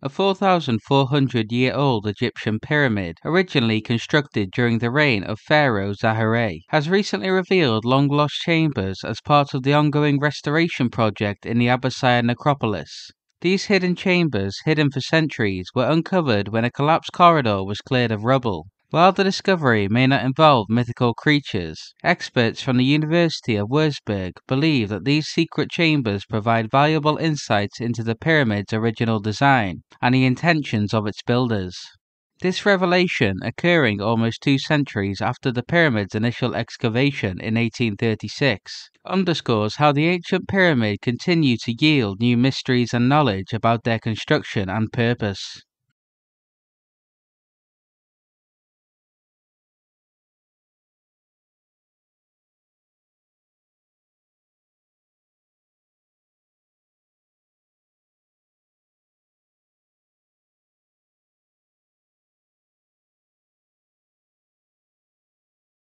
A 4,400-year-old Egyptian pyramid, originally constructed during the reign of Pharaoh Zahere, has recently revealed long-lost chambers as part of the ongoing restoration project in the Abbasid necropolis. These hidden chambers, hidden for centuries, were uncovered when a collapsed corridor was cleared of rubble. While the discovery may not involve mythical creatures, experts from the University of Würzburg believe that these secret chambers provide valuable insights into the pyramid's original design and the intentions of its builders. This revelation, occurring almost 2 centuries after the pyramid's initial excavation in 1836, underscores how the ancient pyramid continued to yield new mysteries and knowledge about their construction and purpose.